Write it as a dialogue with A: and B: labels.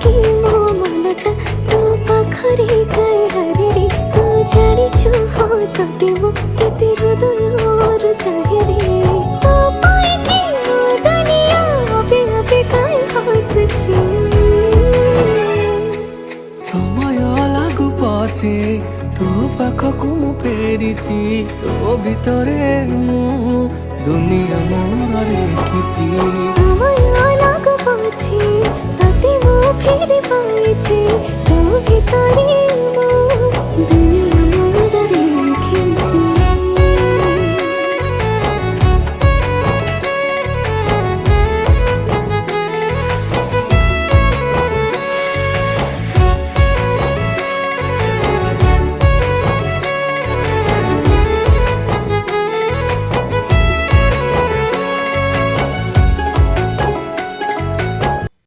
A: कि मो मनटा तो पाखरे काई हरे रे तू जानिछु हो तोते मो केते हृदयर चाहे रे तो पाई कि मो दुनिया अबे अबे काई हसुछि
B: समय लागू पछे तो पाखकु मु फेरिछि तो भितरे मु दुनिया मोर रेखिछि
A: समय लागू पछे